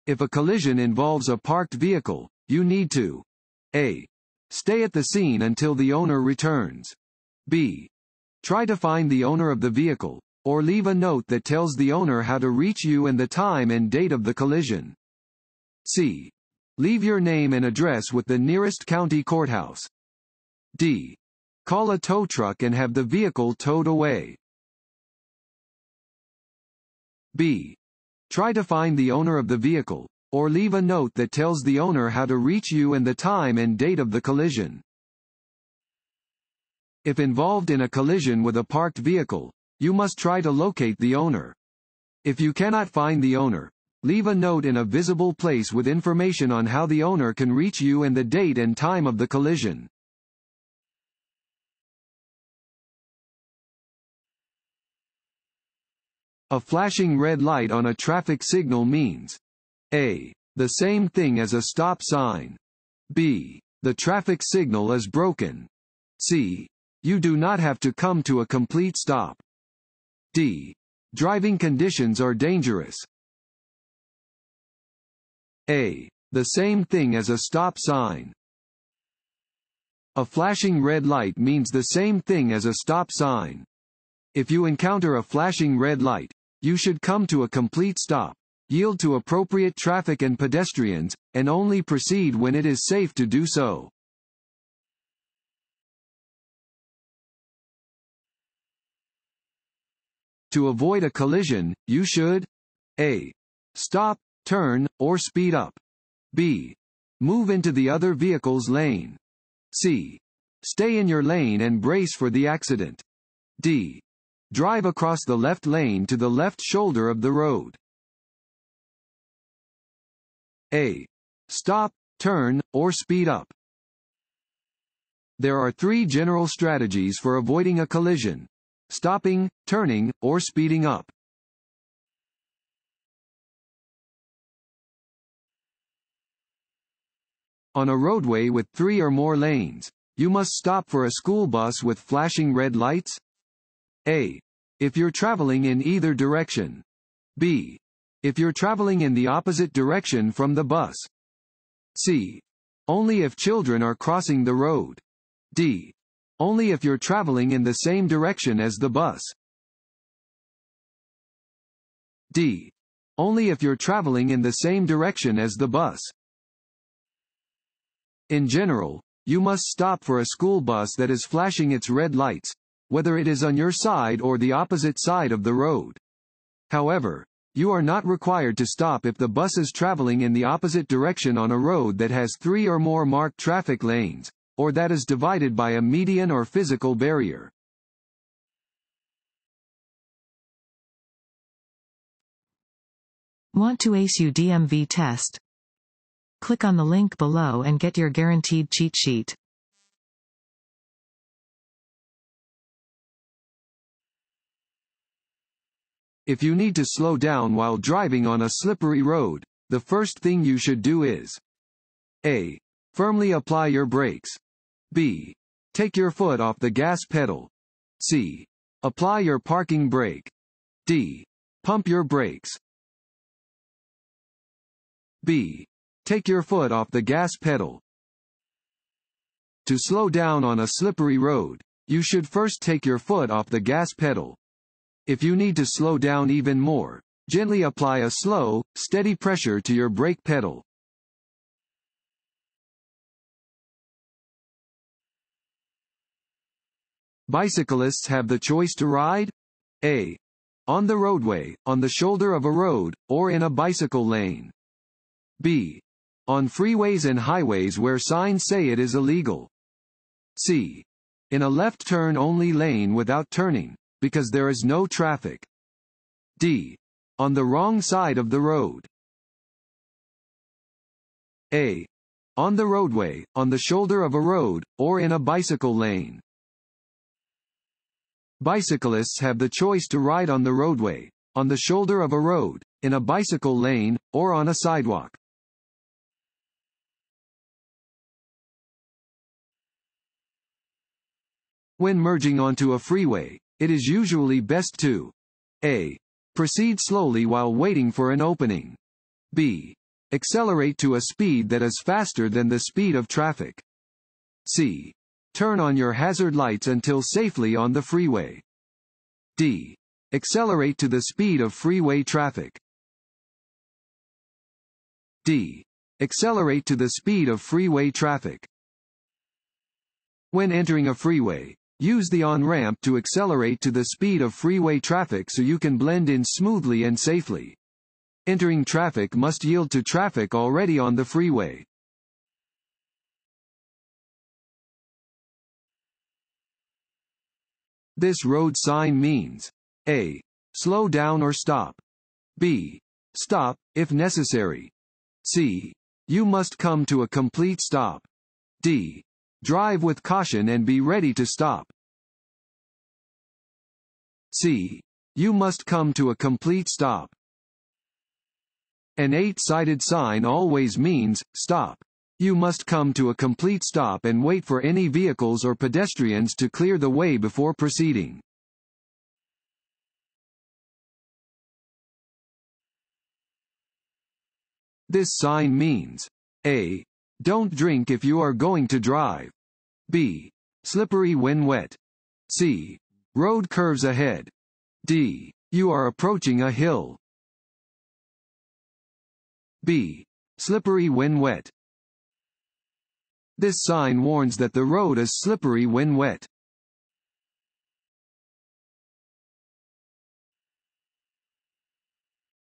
If a collision involves a parked vehicle, you need to A. Stay at the scene until the owner returns. B. Try to find the owner of the vehicle, or leave a note that tells the owner how to reach you and the time and date of the collision. C. Leave your name and address with the nearest county courthouse. D. Call a tow truck and have the vehicle towed away. B. Try to find the owner of the vehicle, or leave a note that tells the owner how to reach you and the time and date of the collision. If involved in a collision with a parked vehicle, you must try to locate the owner. If you cannot find the owner, leave a note in a visible place with information on how the owner can reach you and the date and time of the collision. A flashing red light on a traffic signal means A. The same thing as a stop sign. B. The traffic signal is broken. C. You do not have to come to a complete stop. D. Driving conditions are dangerous. A. The same thing as a stop sign. A flashing red light means the same thing as a stop sign. If you encounter a flashing red light, you should come to a complete stop, yield to appropriate traffic and pedestrians, and only proceed when it is safe to do so. To avoid a collision, you should A. Stop, turn, or speed up. B. Move into the other vehicle's lane. C. Stay in your lane and brace for the accident. D. Drive across the left lane to the left shoulder of the road. A. Stop, turn, or speed up. There are three general strategies for avoiding a collision: stopping, turning, or speeding up. On a roadway with 3 or more lanes, you must stop for a school bus with flashing red lights. A. If you're traveling in either direction. B. If you're traveling in the opposite direction from the bus. C. Only if children are crossing the road. D. Only if you're traveling in the same direction as the bus. D. Only if you're traveling in the same direction as the bus. In general, you must stop for a school bus that is flashing its red lights, whether it is on your side or the opposite side of the road. However, you are not required to stop if the bus is traveling in the opposite direction on a road that has 3 or more marked traffic lanes, or that is divided by a median or physical barrier. Want to ace your DMV test? Click on the link below and get your guaranteed cheat sheet. If you need to slow down while driving on a slippery road, the first thing you should do is A. Firmly apply your brakes. B. Take your foot off the gas pedal. C. Apply your parking brake. D. Pump your brakes. B. Take your foot off the gas pedal. To slow down on a slippery road, you should first take your foot off the gas pedal. If you need to slow down even more, gently apply a slow, steady pressure to your brake pedal. Bicyclists have the choice to ride A. On the roadway, on the shoulder of a road, or in a bicycle lane. B. On freeways and highways where signs say it is illegal. C. In a left-turn-only lane without turning, because there is no traffic. D. On the wrong side of the road. A. On the roadway, on the shoulder of a road, or in a bicycle lane. Bicyclists have the choice to ride on the roadway, on the shoulder of a road, in a bicycle lane, or on a sidewalk. When merging onto a freeway, it is usually best to A. Proceed slowly while waiting for an opening. B. Accelerate to a speed that is faster than the speed of traffic. C. Turn on your hazard lights until safely on the freeway. D. Accelerate to the speed of freeway traffic. D. Accelerate to the speed of freeway traffic. When entering a freeway, use the on-ramp to accelerate to the speed of freeway traffic so you can blend in smoothly and safely. Entering traffic must yield to traffic already on the freeway. This road sign means A. Slow down or stop. B. Stop, if necessary. C. You must come to a complete stop. D. Drive with caution and be ready to stop. C. You must come to a complete stop. An 8-sided sign always means, stop. You must come to a complete stop and wait for any vehicles or pedestrians to clear the way before proceeding. This sign means A. Don't drink if you are going to drive. B. Slippery when wet. C. Road curves ahead. D. You are approaching a hill. B. Slippery when wet. This sign warns that the road is slippery when wet.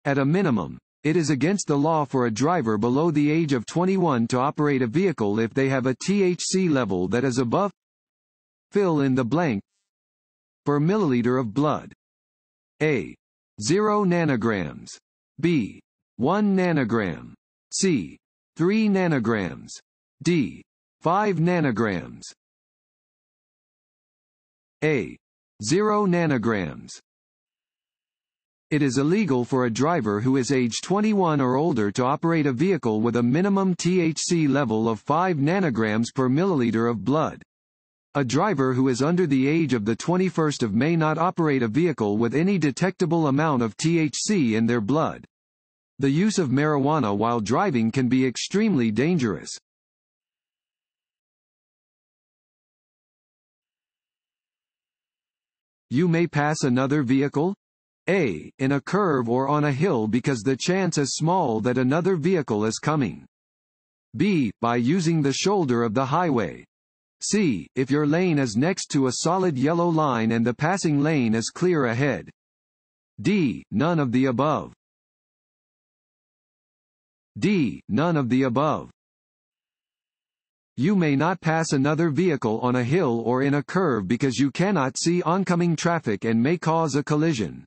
At a minimum, it is against the law for a driver below the age of 21 to operate a vehicle if they have a THC level that is above fill in the blank per milliliter of blood. A. 0 nanograms. B. 1 nanogram. C. 3 nanograms. D. 5 nanograms. A. 0 nanograms. It is illegal for a driver who is age 21 or older to operate a vehicle with a minimum THC level of 5 nanograms per milliliter of blood. A driver who is under the age of the 21st of May not operate a vehicle with any detectable amount of THC in their blood. The use of marijuana while driving can be extremely dangerous. You may pass another vehicle? A. In a curve or on a hill because the chance is small that another vehicle is coming. B. By using the shoulder of the highway. C. If your lane is next to a solid yellow line and the passing lane is clear ahead. D. None of the above. D. None of the above. You may not pass another vehicle on a hill or in a curve because you cannot see oncoming traffic and may cause a collision.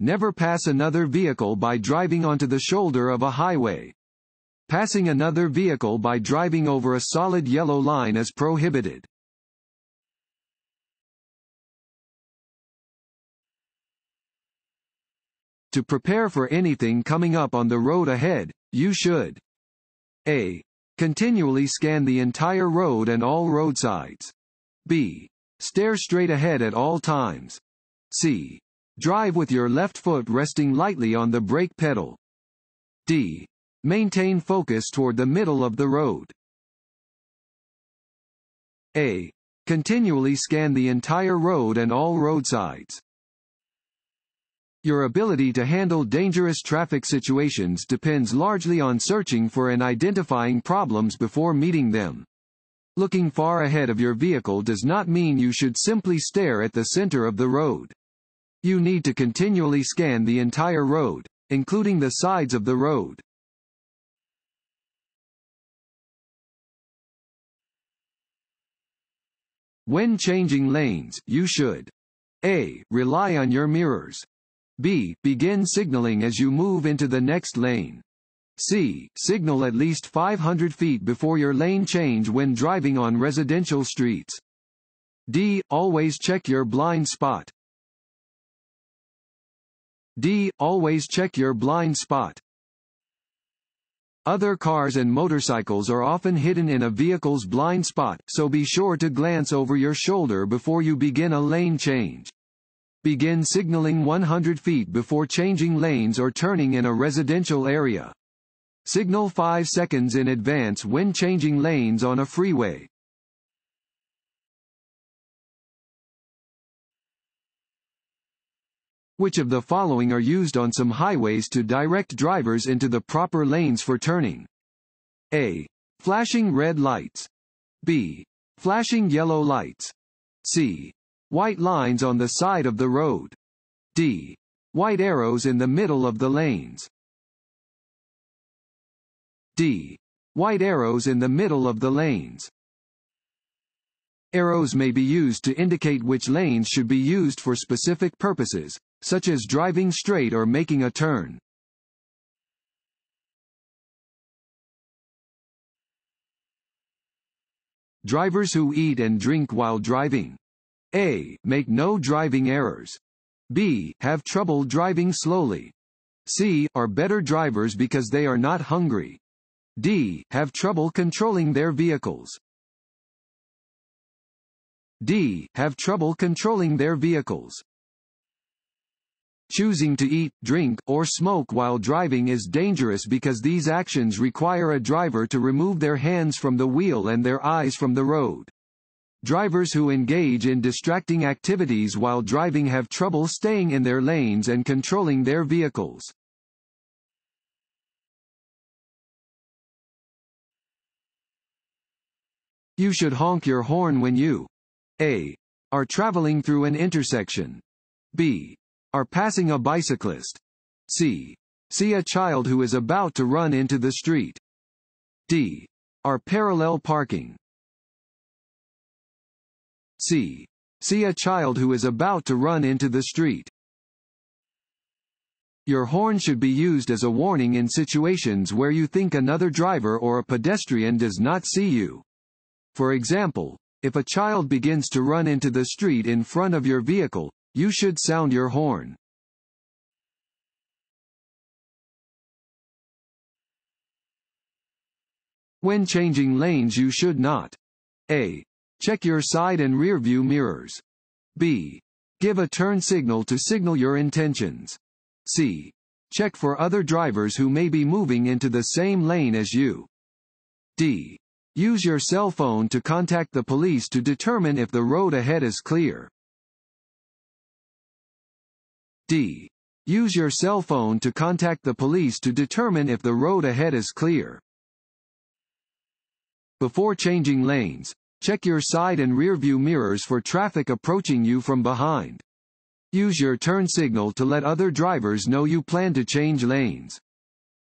Never pass another vehicle by driving onto the shoulder of a highway. Passing another vehicle by driving over a solid yellow line is prohibited. To prepare for anything coming up on the road ahead, you should A. Continually scan the entire road and all roadsides. B. Stare straight ahead at all times. C. Drive with your left foot resting lightly on the brake pedal. D. Maintain focus toward the middle of the road. A. Continually scan the entire road and all roadsides. Your ability to handle dangerous traffic situations depends largely on searching for and identifying problems before meeting them. Looking far ahead of your vehicle does not mean you should simply stare at the center of the road. You need to continually scan the entire road, including the sides of the road. When changing lanes, you should A. Rely on your mirrors. B. Begin signaling as you move into the next lane. C. Signal at least 500 feet before your lane change when driving on residential streets. D. Always check your blind spot. D. Always check your blind spot. Other cars and motorcycles are often hidden in a vehicle's blind spot, so be sure to glance over your shoulder before you begin a lane change. Begin signaling 100 feet before changing lanes or turning in a residential area. Signal 5 seconds in advance when changing lanes on a freeway. Which of the following are used on some highways to direct drivers into the proper lanes for turning? A. Flashing red lights. B. Flashing yellow lights. C. White lines on the side of the road. D. White arrows in the middle of the lanes. D. White arrows in the middle of the lanes. Arrows may be used to indicate which lanes should be used for specific purposes, such as driving straight or making a turn. Drivers who eat and drink while driving. A. Make no driving errors. B. Have trouble driving slowly. C. Are better drivers because they are not hungry. D. Have trouble controlling their vehicles. D. Have trouble controlling their vehicles. Choosing to eat, drink, or smoke while driving is dangerous because these actions require a driver to remove their hands from the wheel and their eyes from the road. Drivers who engage in distracting activities while driving have trouble staying in their lanes and controlling their vehicles. You should honk your horn when you A. Are traveling through an intersection. B. Are passing a bicyclist. C. See a child who is about to run into the street. D. Are parallel parking. C. See a child who is about to run into the street. Your horn should be used as a warning in situations where you think another driver or a pedestrian does not see you. For example, if a child begins to run into the street in front of your vehicle, you should sound your horn. When changing lanes you should not A. Check your side and rear view mirrors. B. Give a turn signal to signal your intentions. C. Check for other drivers who may be moving into the same lane as you. D. Use your cell phone to contact the police to determine if the road ahead is clear. D. Use your cell phone to contact the police to determine if the road ahead is clear. Before changing lanes, check your side and rear view mirrors for traffic approaching you from behind. Use your turn signal to let other drivers know you plan to change lanes.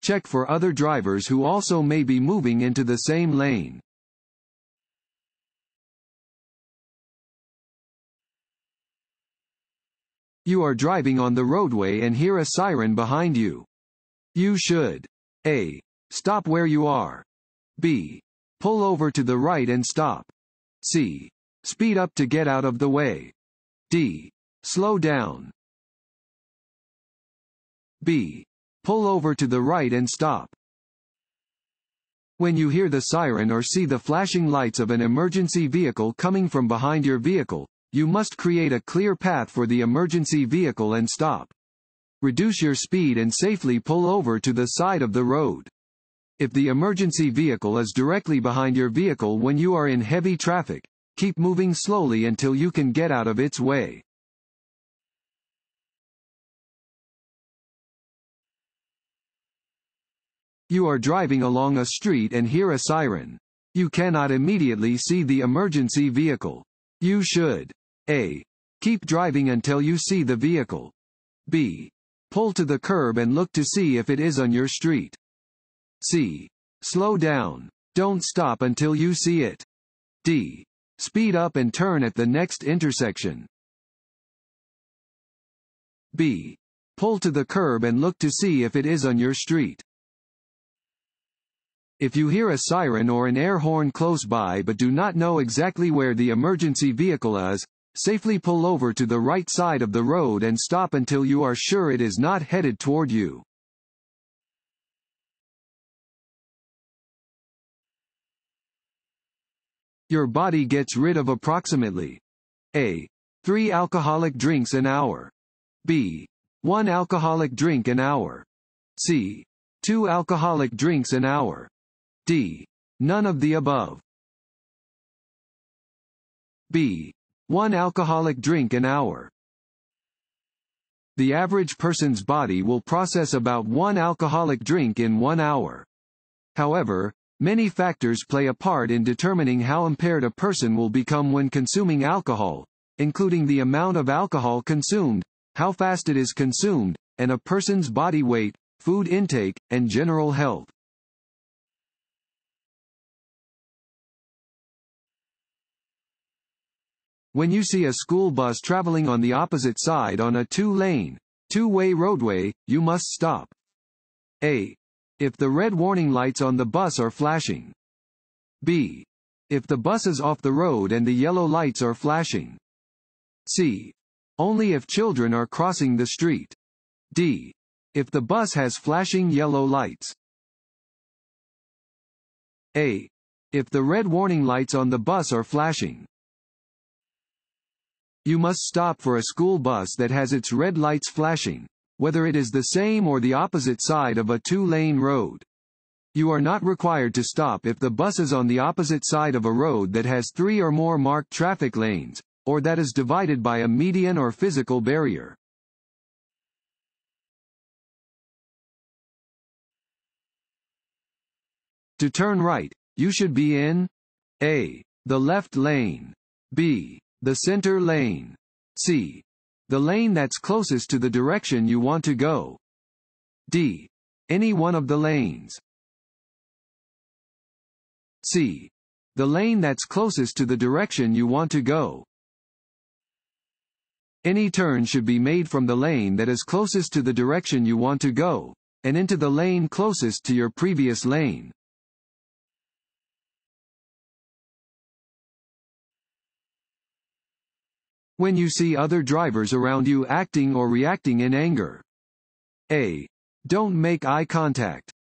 Check for other drivers who also may be moving into the same lane. You are driving on the roadway and hear a siren behind you. You should A. Stop where you are. B. Pull over to the right and stop. C. Speed up to get out of the way. D. Slow down. B. Pull over to the right and stop. When you hear the siren or see the flashing lights of an emergency vehicle coming from behind your vehicle, you must create a clear path for the emergency vehicle and stop. Reduce your speed and safely pull over to the side of the road. If the emergency vehicle is directly behind your vehicle when you are in heavy traffic, keep moving slowly until you can get out of its way. You are driving along a street and hear a siren. You cannot immediately see the emergency vehicle. You should A. Keep driving until you see the vehicle. B. Pull to the curb and look to see if it is on your street. C. Slow down. Don't stop until you see it. D. Speed up and turn at the next intersection. B. Pull to the curb and look to see if it is on your street. If you hear a siren or an air horn close by but do not know exactly where the emergency vehicle is, safely pull over to the right side of the road and stop until you are sure it is not headed toward you. Your body gets rid of approximately A. 3 alcoholic drinks an hour. B. 1 alcoholic drink an hour. C. 2 alcoholic drinks an hour. D. None of the above. B. 1 alcoholic drink an hour. The average person's body will process about 1 alcoholic drink in 1 hour. However, many factors play a part in determining how impaired a person will become when consuming alcohol, including the amount of alcohol consumed, how fast it is consumed, and a person's body weight, food intake, and general health. When you see a school bus traveling on the opposite side on a two-lane, two-way roadway, you must stop. A. If the red warning lights on the bus are flashing. B. If the bus is off the road and the yellow lights are flashing. C. Only if children are crossing the street. D. If the bus has flashing yellow lights. A. If the red warning lights on the bus are flashing. You must stop for a school bus that has its red lights flashing, whether it is the same or the opposite side of a two-lane road. You are not required to stop if the bus is on the opposite side of a road that has 3 or more marked traffic lanes, or that is divided by a median or physical barrier. To turn right, you should be in A. The left lane. B. The center lane. C. The lane that's closest to the direction you want to go. D. Any one of the lanes. C. The lane that's closest to the direction you want to go. Any turn should be made from the lane that is closest to the direction you want to go, and into the lane closest to your previous lane. When you see other drivers around you acting or reacting in anger. A. Don't make eye contact.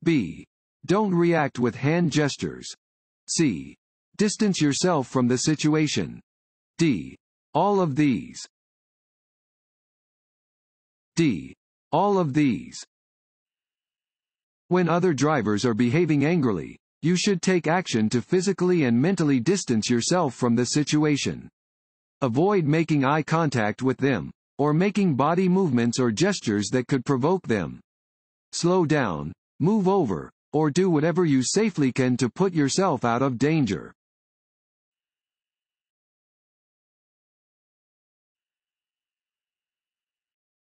B. Don't react with hand gestures. C. Distance yourself from the situation. D. All of these. D. All of these. When other drivers are behaving angrily, you should take action to physically and mentally distance yourself from the situation. Avoid making eye contact with them, or making body movements or gestures that could provoke them. Slow down, move over, or do whatever you safely can to put yourself out of danger.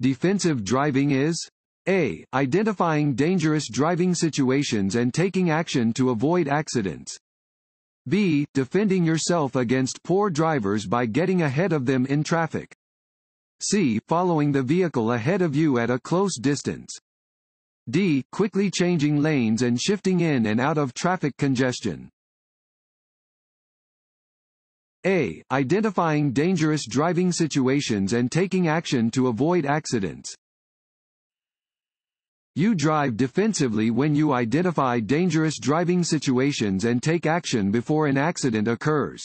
Defensive driving is A. Identifying dangerous driving situations and taking action to avoid accidents. B. Defending yourself against poor drivers by getting ahead of them in traffic. C. Following the vehicle ahead of you at a close distance. D. Quickly changing lanes and shifting in and out of traffic congestion. A. Identifying dangerous driving situations and taking action to avoid accidents. You drive defensively when you identify dangerous driving situations and take action before an accident occurs.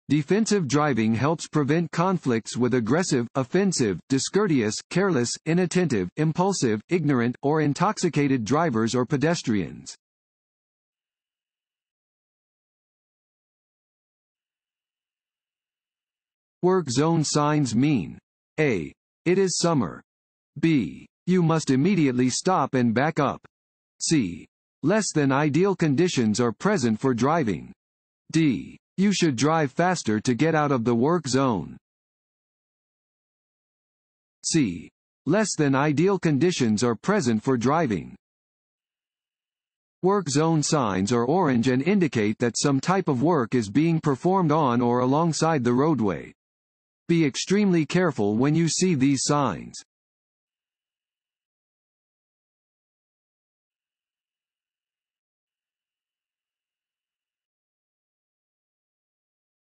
Defensive driving helps prevent conflicts with aggressive, offensive, discourteous, careless, inattentive, impulsive, ignorant, or intoxicated drivers or pedestrians. Work zone signs mean A. It is summer. B. You must immediately stop and back up. C. Less than ideal conditions are present for driving. D. You should drive faster to get out of the work zone. C. Less than ideal conditions are present for driving. Work zone signs are orange and indicate that some type of work is being performed on or alongside the roadway. Be extremely careful when you see these signs.